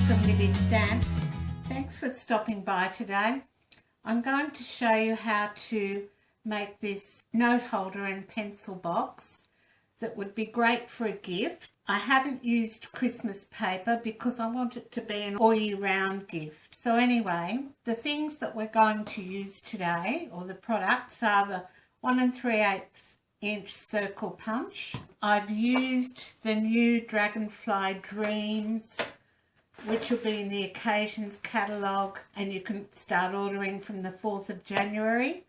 from Libby Stamps. Thanks for stopping by today. I'm going to show you how to make this note holder and pencil box that would be great for a gift. I haven't used Christmas paper because I want it to be an all year round gift. So anyway, the things that we're going to use today, or the products, are the 1 3/8 inch circle punch. I've used the new Dragonfly Dreams, which will be in the occasions catalogue, and you can start ordering from the 4th of January,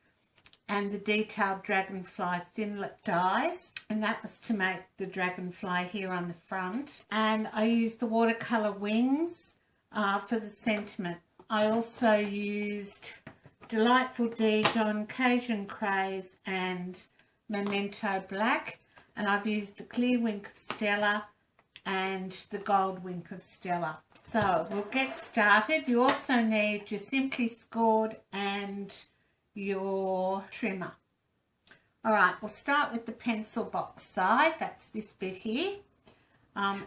and the detailed Dragonfly Thinlit dies, and that was to make the dragonfly here on the front. And I used the watercolor wings for the sentiment. I also used Delightful Dijon, Cajun Craze and Memento Black, and I've used the clear wink of Stella and the gold wink of Stella. So we'll get started. You also need your Simply Scored and your trimmer. Alright, we'll start with the pencil box side. That's this bit here.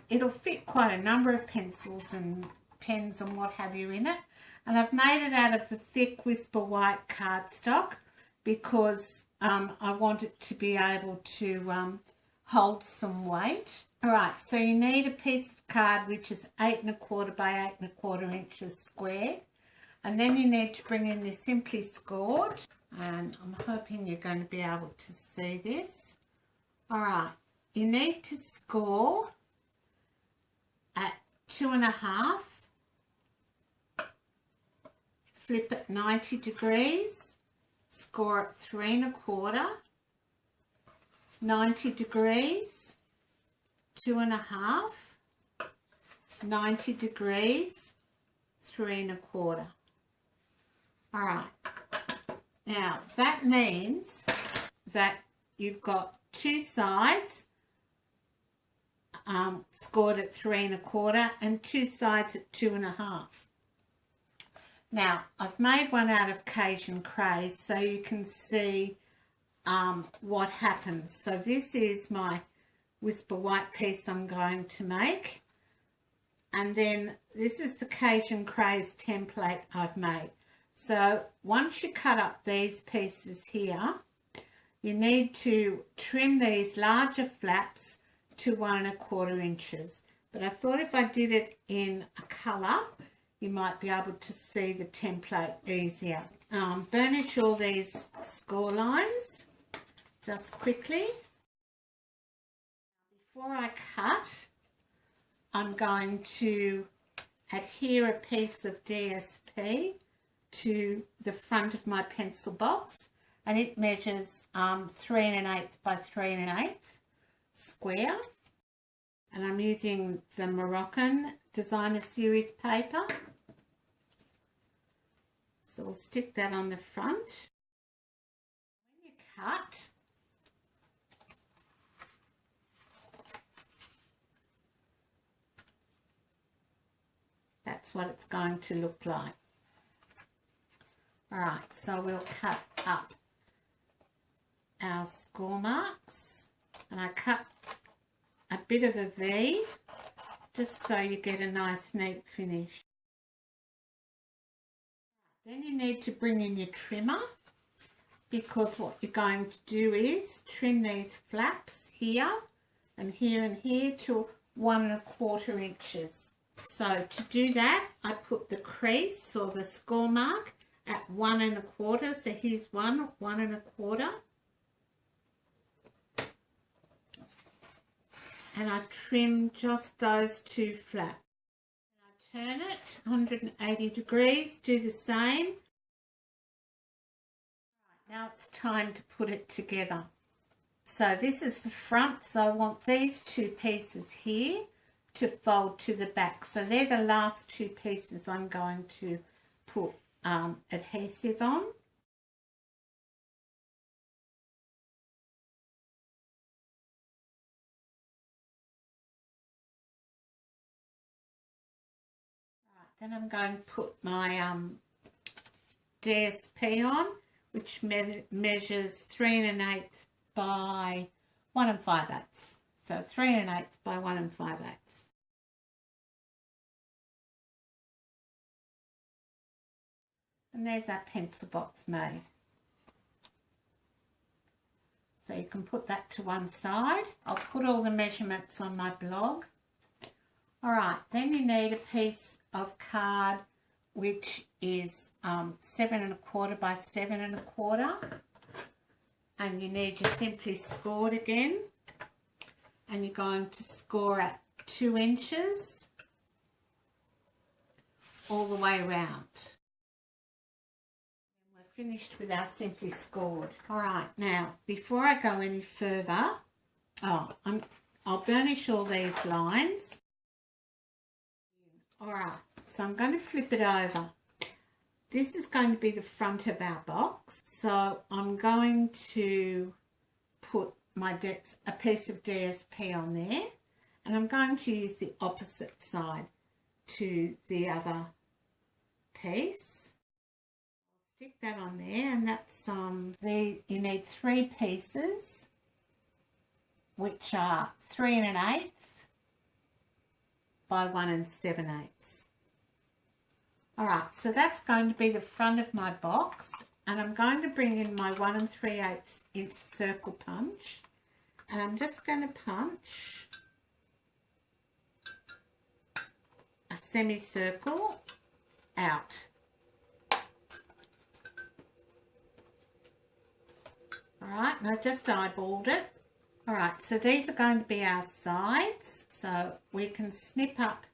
It'll fit quite a number of pencils and pens and what have you in it. And I've made it out of the thick Whisper White cardstock because I want it to be able to hold some weight. Alright, so you need a piece of card which is 8 1/4 by 8 1/4 inches square. And then you need to bring in your Simply Scored. And I'm hoping you're going to be able to see this. Alright, you need to score at 2 1/2. Flip at 90 degrees. Score at 3 1/4. 90 degrees. 2 1/2. 90 degrees. 3 1/4. Alright, now that means that you've got two sides scored at 3 1/4 and two sides at 2 1/2. Now I've made one out of Cajun Craze so you can see what happens. So this is my Whisper White piece I'm going to make, and then this is the Cajun Craze template I've made. So once you cut up these pieces here, you need to trim these larger flaps to 1 1/4 inches. But I thought if I did it in a colour, you might be able to see the template easier. Burnish all these score lines just quickly. Before I cut, I'm going to adhere a piece of DSP to the front of my pencil box, and it measures 3 1/8 by 3 1/8 square, and I'm using the Moroccan designer series paper. So we'll stick that on the front. When you cut, that's what it's going to look like. Alright, so we'll cut up our score marks, and I cut a bit of a V just so you get a nice neat finish. Then you need to bring in your trimmer, because what you're going to do is trim these flaps here and here and here to 1 1/4 inches. So to do that, I put the crease or the score mark at 1 1/4. So here's 1 1/4, and I trim just those two flaps. And I turn it 180 degrees, do the same. Right, now it's time to put it together. So this is the front, so I want these two pieces here to fold to the back. So they're the last two pieces I'm going to put adhesive on. Right, then I'm going to put my DSP on, which measures 3 1/8 by 1 5/8. So 3 1/8 by 1 5/8. And there's our pencil box made. So you can put that to one side. I'll put all the measurements on my blog. Alright, then you need a piece of card which is 7 1/4 by 7 1/4. And you need your Simply Scored again. And you're going to score at 2 inches all the way around. Finished with our Simply Scored. Alright, now before I go any further, I'll burnish all these lines. Alright, so I'm going to flip it over. This is going to be the front of our box, so I'm going to put a piece of DSP on there, and I'm going to use the opposite side to the other piece. Stick that on there, and that's you need 3 pieces, which are 3 1/8 by 1 7/8. Alright, so that's going to be the front of my box, and I'm going to bring in my 1 3/8 inch circle punch, and I'm just going to punch a semicircle out. Alright, and I've just eyeballed it. Alright, so these are going to be our sides. So we can snip up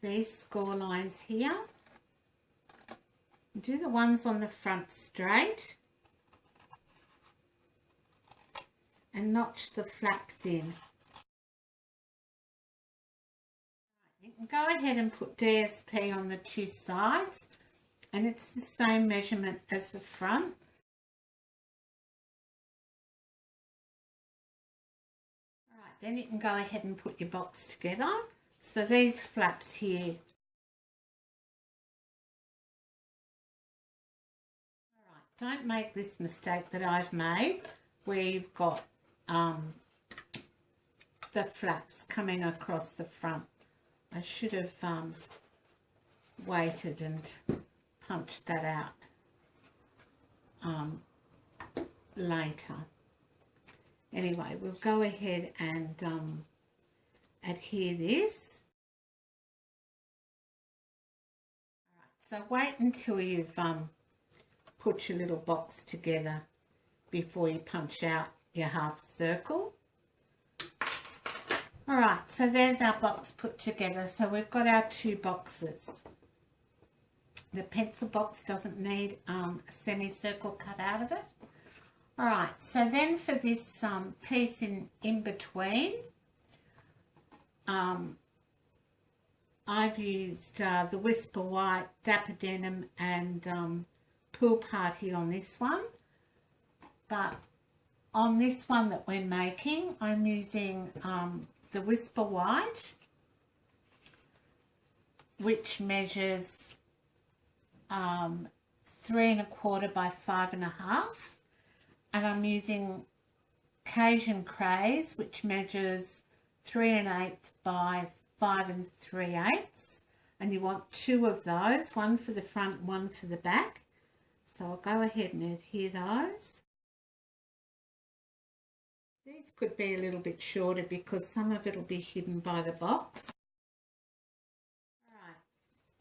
these score lines here. Do the ones on the front straight. And notch the flaps in. You can go ahead and put DSP on the 2 sides. And it's the same measurement as the front. Alright, then you can go ahead and put your box together. So these flaps here. Alright, don't make this mistake that I've made where you've got the flaps coming across the front. I should have waited and punched that out later. Anyway, we'll go ahead and adhere this. Alright, so wait until you've put your little box together before you punch out your half circle. Alright, so there's our box put together. So we've got our 2 boxes. The pencil box doesn't need a semicircle cut out of it. Alright, so then for this piece in between, I've used the Whisper White, Dapper Denim and Pool Party on this one. But on this one that we're making, I'm using the Whisper White, which measures 3 1/4 by 5 1/2, and I'm using Cajun Craze, which measures 3 1/8 by 5 3/8, and you want 2 of those, one for the front, one for the back. So I'll go ahead and adhere those. These could be a little bit shorter because some of it will be hidden by the box.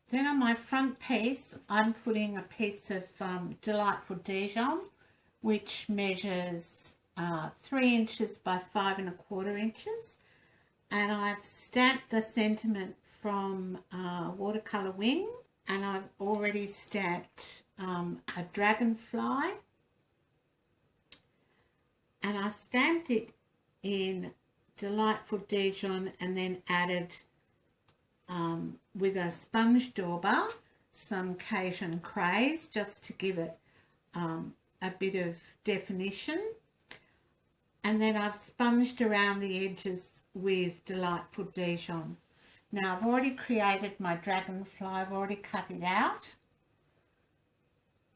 Then on my front piece, I'm putting a piece of Delightful Dijon, which measures 3 inches by 5 1/4 inches. And I've stamped the sentiment from Watercolor Wing, and I've already stamped a Dragonfly. And I stamped it in Delightful Dijon and then added with a sponge dauber some Cajun Craze just to give it a bit of definition, and then I've sponged around the edges with Delightful Dijon. Now I've already created my Dragonfly, I've already cut it out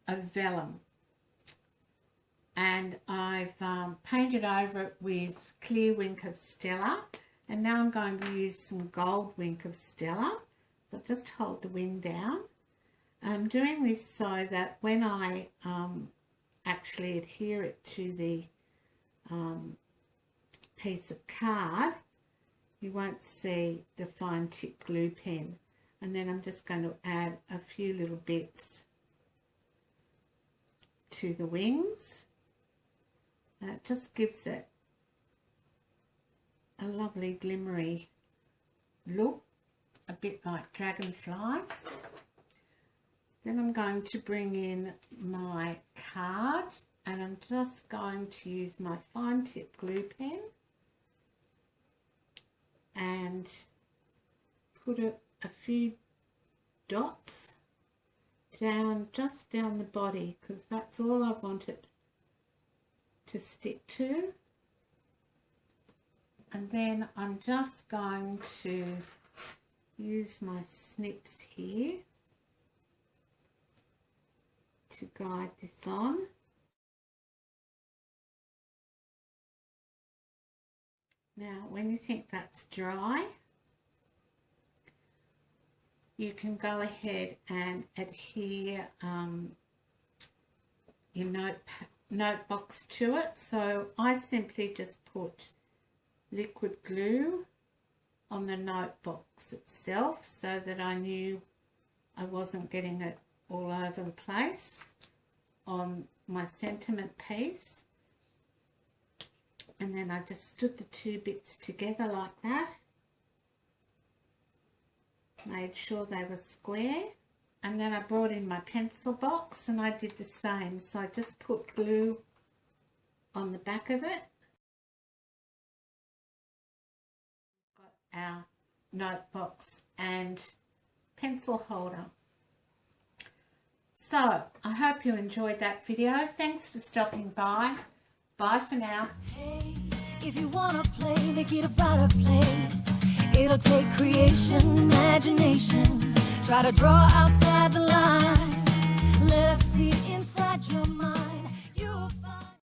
of vellum, and I've painted over it with clear Wink of Stella, and now I'm going to use some gold Wink of Stella. So just hold the wing down I'm doing this so that when I actually adhere it to the piece of card, you won't see the fine tip glue pen. And then I'm just going to add a few little bits to the wings. And it just gives it a lovely glimmery look, a bit like dragonflies. Then I'm going to bring in my card, and I'm just going to use my fine tip glue pen and put a few dots down, just down the body, because that's all I want it to stick to. And then I'm just going to use my snips here to guide this on. Now, when you think that's dry, you can go ahead and adhere your note box to it. So I simply just put liquid glue on the note box itself so that I knew I wasn't getting it all over the place on my sentiment piece. And then I just stood the two bits together like that, made sure they were square, and then I brought in my pencil box and I did the same. So I just put glue on the back of it. Got our note box and pencil holder. So I hope you enjoyed that video. Thanks for stopping by. Bye for now. Hey, if you wanna play, make it about a place. It'll take creation, imagination. Try to draw outside the line. Let us see inside your mind.